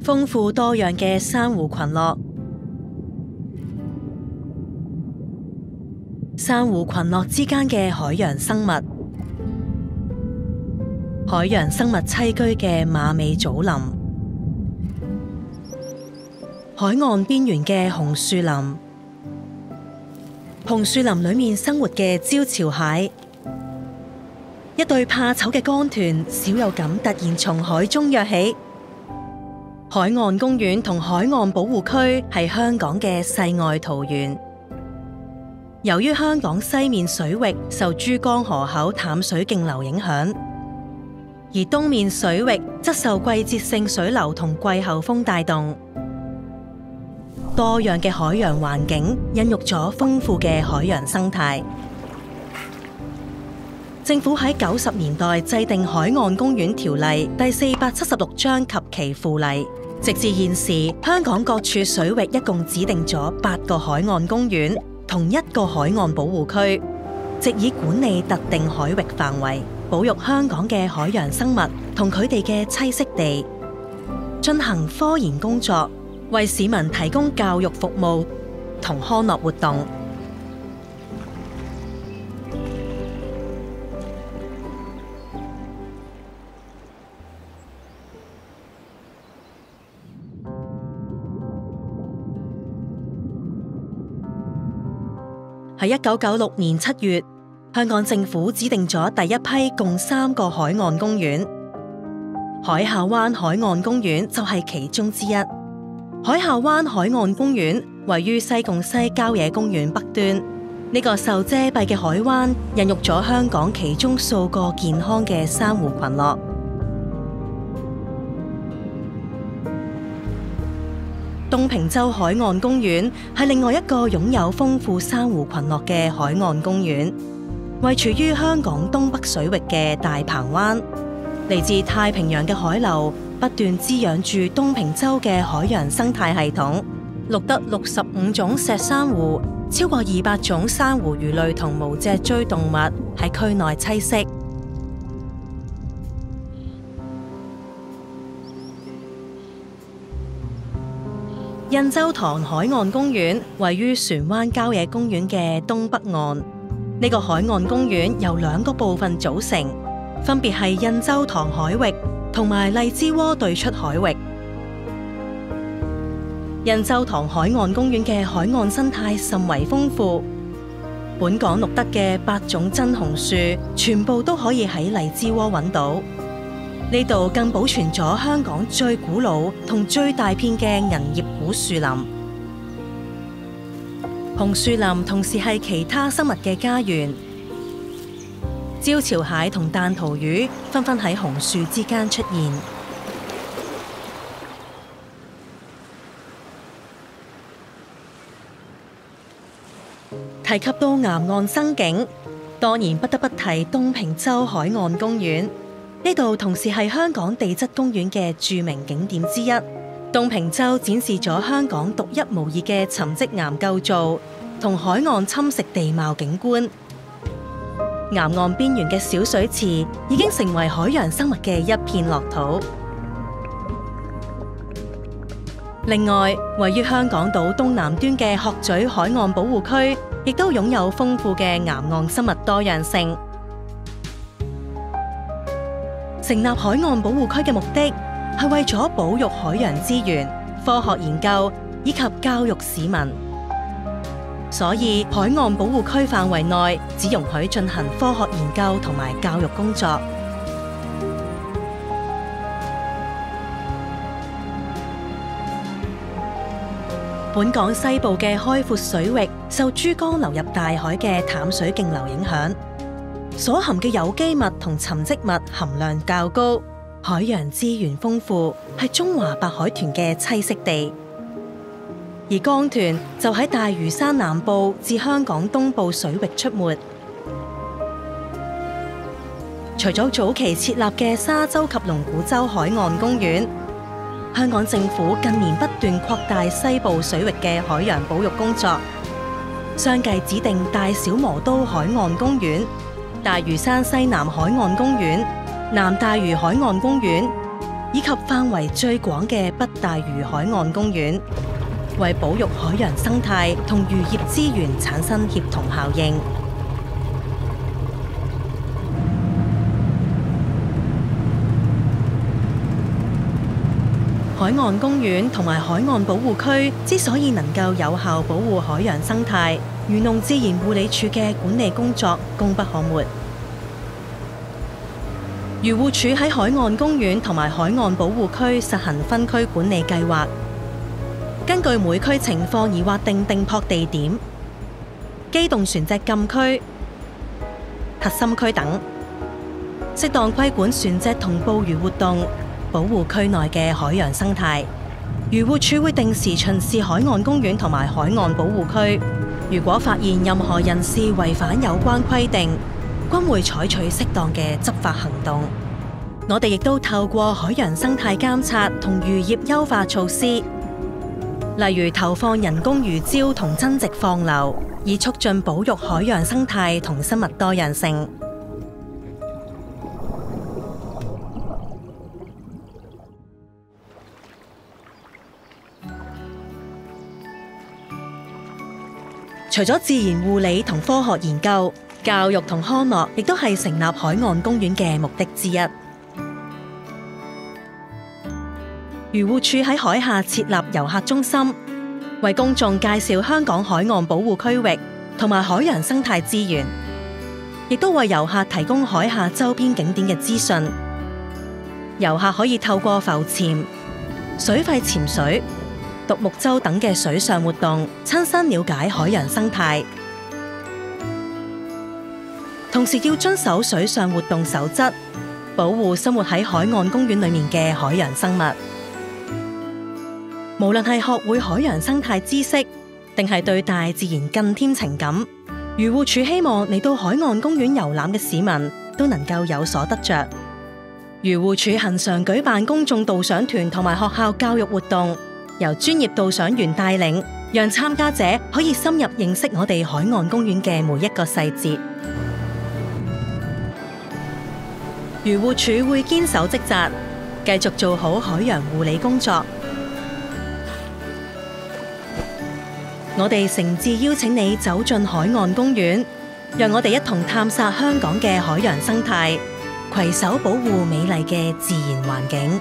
豐富多樣嘅珊瑚群落。珊瑚群落之間嘅海洋生物，海洋生物棲居嘅馬尾藻林，海岸邊緣嘅紅樹林，紅樹林裏面生活嘅招潮蟹，一對怕醜嘅江豚少有咁突然從海中躍起。海岸公園同海岸保護區係香港嘅世外桃源。由於香港西面水域受珠江河口淡水徑流影響，而東面水域則受季節性水流同季候風帶動，多樣嘅海洋環境孕育咗豐富嘅海洋生態。政府喺90年代制定《海岸公園條例》第476章及其附例，直至現時，香港各處水域一共指定咗8個海岸公園同1個海岸保護區，藉以管理特定海域範圍，保育香港嘅海洋生物同佢哋嘅棲息地，進行科研工作，為市民提供教育服務同康樂活動。喺1996年7月，香港政府指定咗第一批共3個海岸公園，海下灣海岸公園就係其中之一。海下灣海岸公園位於西貢西郊野公園北端，呢個受遮蔽嘅海灣孕育咗香港其中數個健康嘅珊瑚群落。東平洲海岸公園係另外一個擁有豐富珊瑚群落嘅海岸公園，位處於香港東北水域嘅大鵬灣。嚟自太平洋嘅海流不斷滋養住東平洲嘅海洋生態系統，錄得65種石珊瑚，超過200種珊瑚魚類同無脊椎動物喺區內棲息。印洲塘海岸公園位於船灣郊野公園嘅東北岸，呢個海岸公園由2個部分組成，分別係印洲塘海域同埋荔枝窩對出海域。印洲塘海岸公園嘅海岸生態甚為豐富，本港錄得嘅8種真紅樹，全部都可以喺荔枝窩揾到。呢度更保存咗香港最古老同最大片嘅銀葉古樹林。紅樹林同時係其他生物嘅家園，招潮蟹同彈塗魚紛紛喺紅樹之間出現。提及到岩岸生境，當然不得不提東平洲海岸公園。呢度同時係香港地質公園嘅著名景點之一。東平洲展示咗香港獨一無二嘅沉積岩構造同海岸侵蝕地貌景觀。岩岸邊緣嘅小水池已經成為海洋生物嘅一片樂土。另外，位於香港島東南端嘅鶴咀海岸保護區，亦都擁有豐富嘅岩岸生物多樣性。成立海岸保護區嘅目的係為咗保育海洋資源、科學研究以及教育市民，所以海岸保護區範圍內只容許進行科學研究同埋教育工作。本港西部嘅開闊水域受珠江流入大海嘅淡水徑流影響，所含嘅有機物同沉積物含量較高，海洋資源豐富，係中華白海豚嘅棲息地。而江豚就喺大嶼山南部至香港東部水域出沒。除咗早期設立嘅沙洲及龍鼓洲海岸公園，香港政府近年不斷擴大西部水域嘅海洋保育工作，相繼指定大小磨刀海岸公園、大嶼山西南海岸公園、南大嶼海岸公園，以及範圍最廣嘅北大嶼海岸公園，為保育海洋生態同漁業資源產生協同效應。海岸公園同埋海岸保護區之所以能夠有效保護海洋生態，漁農自然護理署嘅管理工作功不可沒。漁護署喺海岸公園同埋海岸保護區實行分區管理計劃，根據每區情況而劃定定泊地點、機動船隻禁區、核心區等，適當規管船隻同捕魚活動，保護區內嘅海洋生態。漁護署會定時巡視海岸公園同埋海岸保護區，如果發現任何人士違反有關規定，均會採取適當嘅執法行動。我哋亦都透過海洋生態監察同漁業優化措施，例如投放人工魚礁同增殖放流，以促進保育海洋生態同生物多樣性。除咗自然護理同科學研究，教育同康樂亦都係成立海岸公園嘅目的之一。漁護署喺海下設立遊客中心，為公眾介紹香港海岸保護區域同埋海洋生態資源，亦都為遊客提供海下周邊景點嘅資訊。遊客可以透過浮潛、水肺潛水、獨木舟等嘅水上活動，親身了解海洋生態。同時要遵守水上活動守則，保護生活喺海岸公園裏面嘅海洋生物。無論係學會海洋生態知識，定係對大自然更添情感，漁護署希望嚟到海岸公園遊覽嘅市民都能夠有所得着。漁護署恆常舉辦公眾導賞團同埋學校教育活動，由專業導賞員帶領，讓參加者可以深入認識我哋海岸公園嘅每一個細節。漁護署會堅守職責，繼續做好海洋護理工作。我哋誠摯邀請你走進海岸公園，讓我哋一同探索香港嘅海洋生態，攜手保護美麗嘅自然環境。